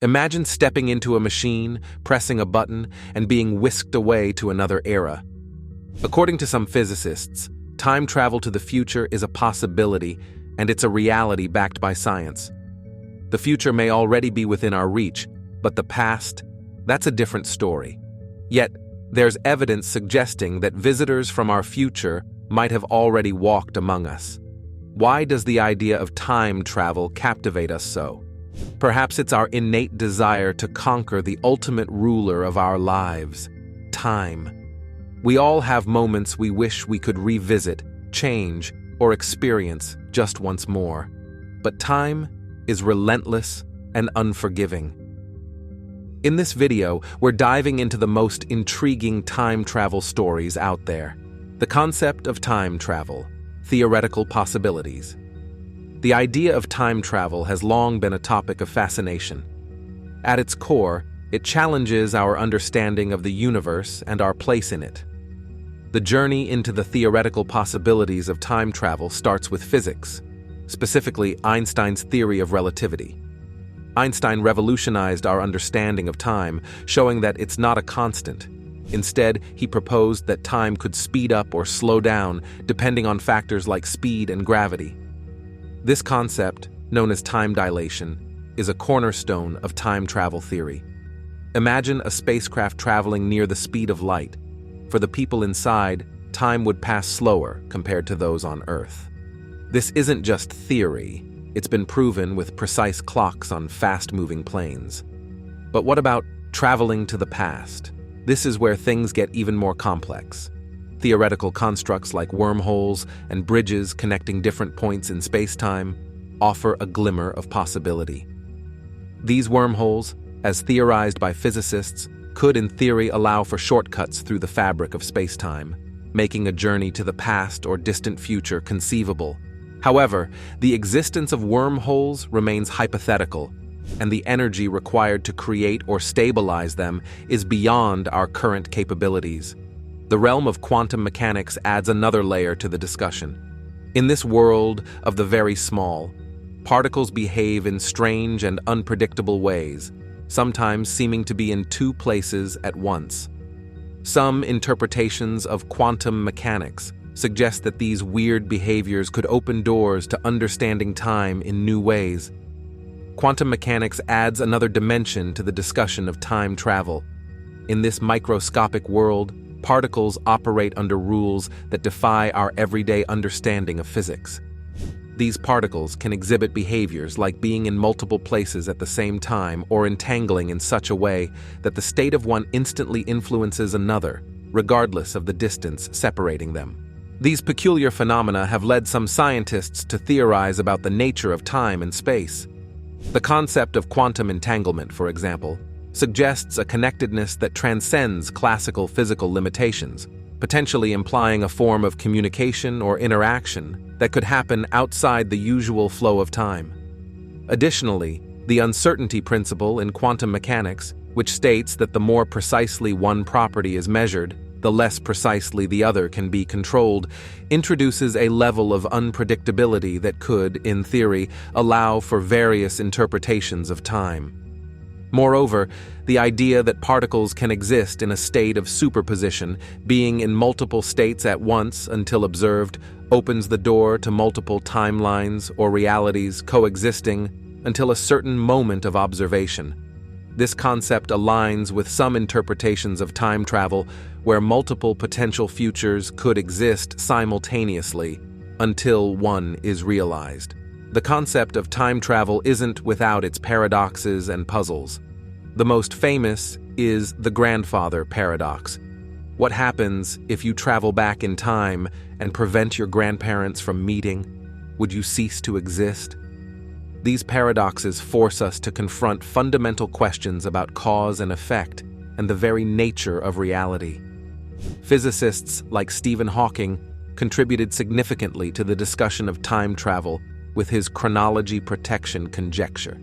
Imagine stepping into a machine, pressing a button, and being whisked away to another era. According to some physicists, time travel to the future is a possibility, and it's a reality backed by science. The future may already be within our reach, but the past, that's a different story. Yet, there's evidence suggesting that visitors from our future might have already walked among us. Why does the idea of time travel captivate us so? Perhaps it's our innate desire to conquer the ultimate ruler of our lives, time. We all have moments we wish we could revisit, change, or experience just once more. But time is relentless and unforgiving. In this video, we're diving into the most intriguing time travel stories out there. The concept of time travel, theoretical possibilities. The idea of time travel has long been a topic of fascination. At its core, it challenges our understanding of the universe and our place in it. The journey into the theoretical possibilities of time travel starts with physics, specifically Einstein's theory of relativity. Einstein revolutionized our understanding of time, showing that it's not a constant. Instead, he proposed that time could speed up or slow down depending on factors like speed and gravity. This concept, known as time dilation, is a cornerstone of time travel theory. Imagine a spacecraft traveling near the speed of light. For the people inside, time would pass slower compared to those on Earth. This isn't just theory. It's been proven with precise clocks on fast-moving planes. But what about traveling to the past? This is where things get even more complex. Theoretical constructs like wormholes and bridges connecting different points in space-time offer a glimmer of possibility. These wormholes, as theorized by physicists, could in theory allow for shortcuts through the fabric of space-time, making a journey to the past or distant future conceivable. However, the existence of wormholes remains hypothetical, and the energy required to create or stabilize them is beyond our current capabilities. The realm of quantum mechanics adds another layer to the discussion. In this world of the very small, particles behave in strange and unpredictable ways, sometimes seeming to be in two places at once. Some interpretations of quantum mechanics suggest that these weird behaviors could open doors to understanding time in new ways. Quantum mechanics adds another dimension to the discussion of time travel. In this microscopic world, particles operate under rules that defy our everyday understanding of physics. These particles can exhibit behaviors like being in multiple places at the same time or entangling in such a way that the state of one instantly influences another, regardless of the distance separating them. These peculiar phenomena have led some scientists to theorize about the nature of time and space. The concept of quantum entanglement, for example, suggests a connectedness that transcends classical physical limitations, potentially implying a form of communication or interaction that could happen outside the usual flow of time. Additionally, the uncertainty principle in quantum mechanics, which states that the more precisely one property is measured, the less precisely the other can be controlled, introduces a level of unpredictability that could, in theory, allow for various interpretations of time. Moreover, the idea that particles can exist in a state of superposition, being in multiple states at once until observed, opens the door to multiple timelines or realities coexisting until a certain moment of observation. This concept aligns with some interpretations of time travel where multiple potential futures could exist simultaneously until one is realized. The concept of time travel isn't without its paradoxes and puzzles. The most famous is the grandfather paradox. What happens if you travel back in time and prevent your grandparents from meeting? Would you cease to exist? These paradoxes force us to confront fundamental questions about cause and effect and the very nature of reality. Physicists like Stephen Hawking contributed significantly to the discussion of time travel with his chronology protection conjecture.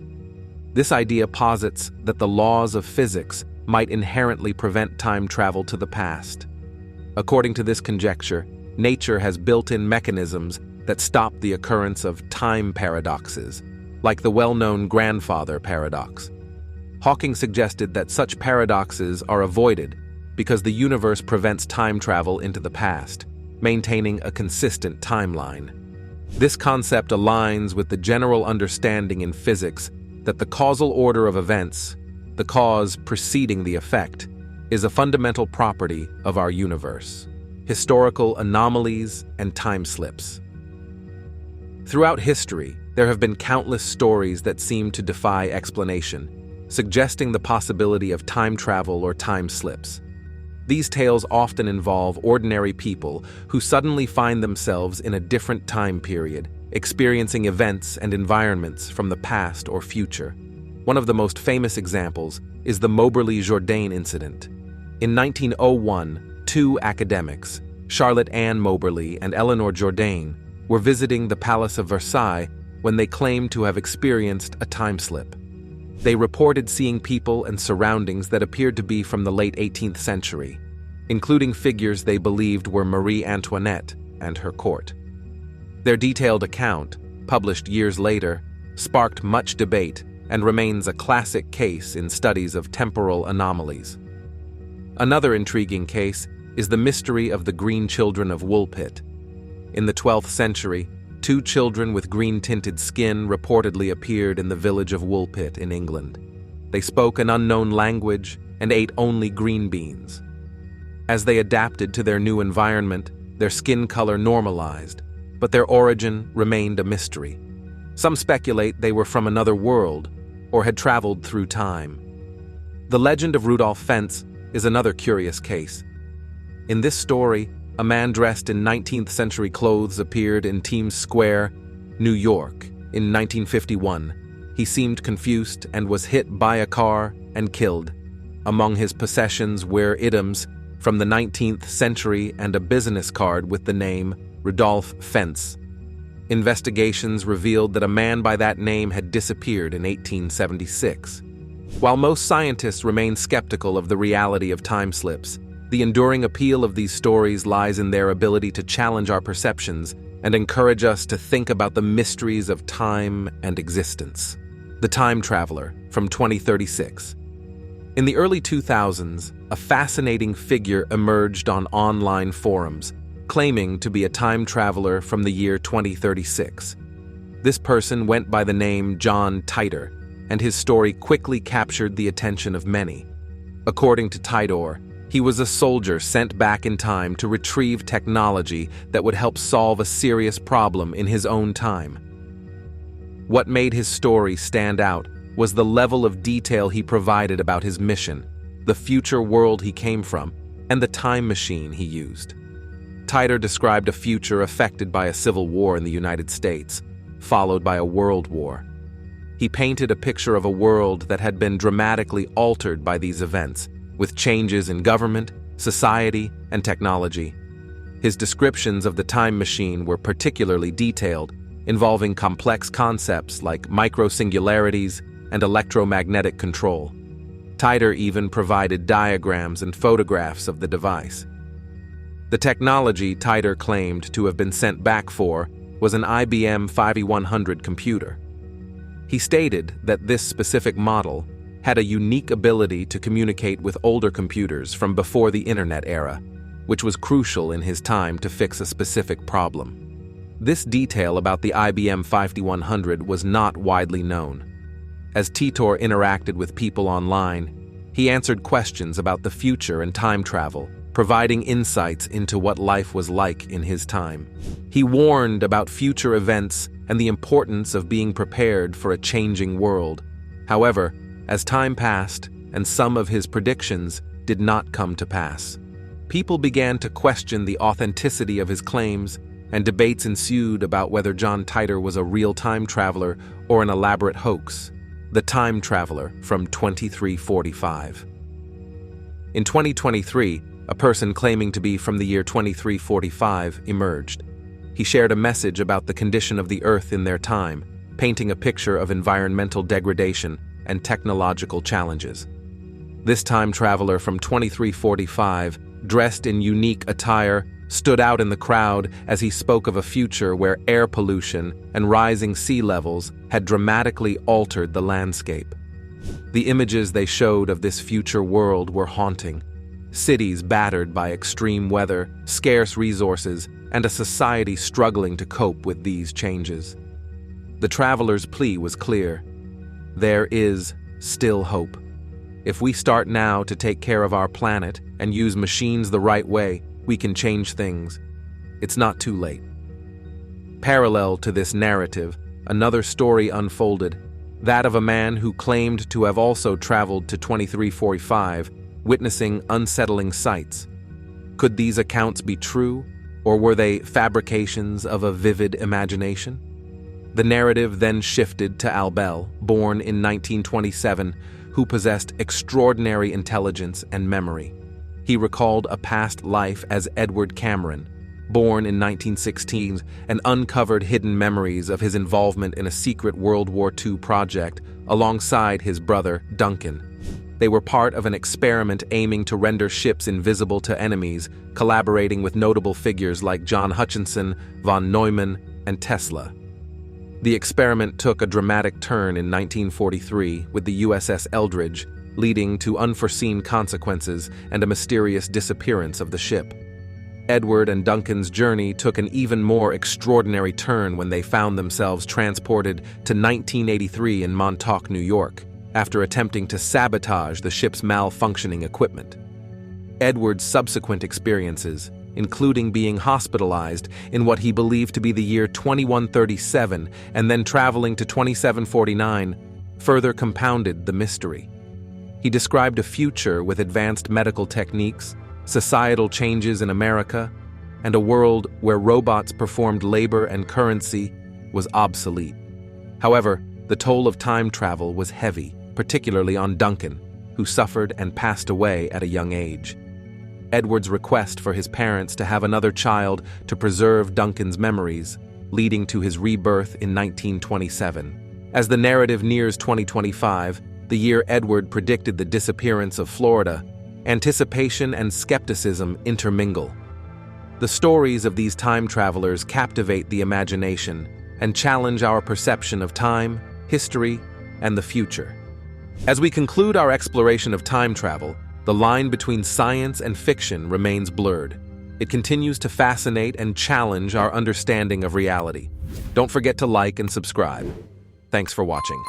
This idea posits that the laws of physics might inherently prevent time travel to the past. According to this conjecture, nature has built-in mechanisms that stop the occurrence of time paradoxes, like the well-known grandfather paradox. Hawking suggested that such paradoxes are avoided because the universe prevents time travel into the past, maintaining a consistent timeline. This concept aligns with the general understanding in physics that the causal order of events, the cause preceding the effect, is a fundamental property of our universe. Historical anomalies and time slips. Throughout history, there have been countless stories that seem to defy explanation, suggesting the possibility of time travel or time slips. These tales often involve ordinary people who suddenly find themselves in a different time period, experiencing events and environments from the past or future. One of the most famous examples is the Moberly-Jourdain incident. In 1901, two academics, Charlotte Ann Moberly and Eleanor Jourdain, were visiting the Palace of Versailles when they claimed to have experienced a time slip. They reported seeing people and surroundings that appeared to be from the late 18th century, including figures they believed were Marie Antoinette and her court. Their detailed account, published years later, sparked much debate and remains a classic case in studies of temporal anomalies. Another intriguing case is the mystery of the green children of Woolpit. In the 12th century, two children with green-tinted skin reportedly appeared in the village of Woolpit in England. They spoke an unknown language and ate only green beans. As they adapted to their new environment, their skin color normalized, but their origin remained a mystery. Some speculate they were from another world or had traveled through time. The legend of Rudolph Fentz is another curious case. In this story, a man dressed in 19th century clothes appeared in Times Square, New York, in 1951. He seemed confused and was hit by a car and killed. Among his possessions were items from the 19th century and a business card with the name Rudolph Fentz. Investigations revealed that a man by that name had disappeared in 1876. While most scientists remain skeptical of the reality of time slips, the enduring appeal of these stories lies in their ability to challenge our perceptions and encourage us to think about the mysteries of time and existence. The Time Traveler, from 2036. In the early 2000s, a fascinating figure emerged on online forums, claiming to be a time traveler from the year 2036. This person went by the name John Titor, and his story quickly captured the attention of many. According to Titor, he was a soldier sent back in time to retrieve technology that would help solve a serious problem in his own time. What made his story stand out was the level of detail he provided about his mission, the future world he came from, and the time machine he used. Titor described a future affected by a civil war in the United States, followed by a world war. He painted a picture of a world that had been dramatically altered by these events, with changes in government, society, and technology. His descriptions of the time machine were particularly detailed, involving complex concepts like microsingularities and electromagnetic control. Titor even provided diagrams and photographs of the device. The technology Titor claimed to have been sent back for was an IBM 5100 computer. He stated that this specific model had a unique ability to communicate with older computers from before the internet era, which was crucial in his time to fix a specific problem. This detail about the IBM 5100 was not widely known. As Titor interacted with people online, he answered questions about the future and time travel, providing insights into what life was like in his time. He warned about future events and the importance of being prepared for a changing world. However, as time passed and some of his predictions did not come to pass, people began to question the authenticity of his claims, and debates ensued about whether John Titor was a real time traveler or an elaborate hoax. The Time Traveler, from 2345. In 2023, a person claiming to be from the year 2345 emerged. He shared a message about the condition of the Earth in their time, painting a picture of environmental degradation and technological challenges. This time traveler from 2345, dressed in unique attire, stood out in the crowd as he spoke of a future where air pollution and rising sea levels had dramatically altered the landscape. The images they showed of this future world were haunting. Cities battered by extreme weather, scarce resources, and a society struggling to cope with these changes. The traveler's plea was clear. There is still hope. If we start now to take care of our planet and use machines the right way, we can change things. It's not too late. Parallel to this narrative, another story unfolded, that of a man who claimed to have also traveled to 2345, witnessing unsettling sights. Could these accounts be true, or were they fabrications of a vivid imagination? The narrative then shifted to Albel, born in 1927, who possessed extraordinary intelligence and memory. He recalled a past life as Edward Cameron, born in 1916, and uncovered hidden memories of his involvement in a secret World War II project alongside his brother, Duncan. They were part of an experiment aiming to render ships invisible to enemies, collaborating with notable figures like John Hutchinson, von Neumann, and Tesla. The experiment took a dramatic turn in 1943 with the USS Eldridge, leading to unforeseen consequences and a mysterious disappearance of the ship. Edward and Duncan's journey took an even more extraordinary turn when they found themselves transported to 1983 in Montauk, New York, after attempting to sabotage the ship's malfunctioning equipment. Edward's subsequent experiences, including being hospitalized in what he believed to be the year 2137 and then traveling to 2749, further compounded the mystery. He described a future with advanced medical techniques, societal changes in America, and a world where robots performed labor and currency was obsolete. However, the toll of time travel was heavy, particularly on Duncan, who suffered and passed away at a young age. Edward's request for his parents to have another child to preserve Duncan's memories, leading to his rebirth in 1927. As the narrative nears 2025, the year Edward predicted the disappearance of Florida, anticipation and skepticism intermingle. The stories of these time travelers captivate the imagination and challenge our perception of time, history, and the future. As we conclude our exploration of time travel, the line between science and fiction remains blurred. It continues to fascinate and challenge our understanding of reality. Don't forget to like and subscribe. Thanks for watching.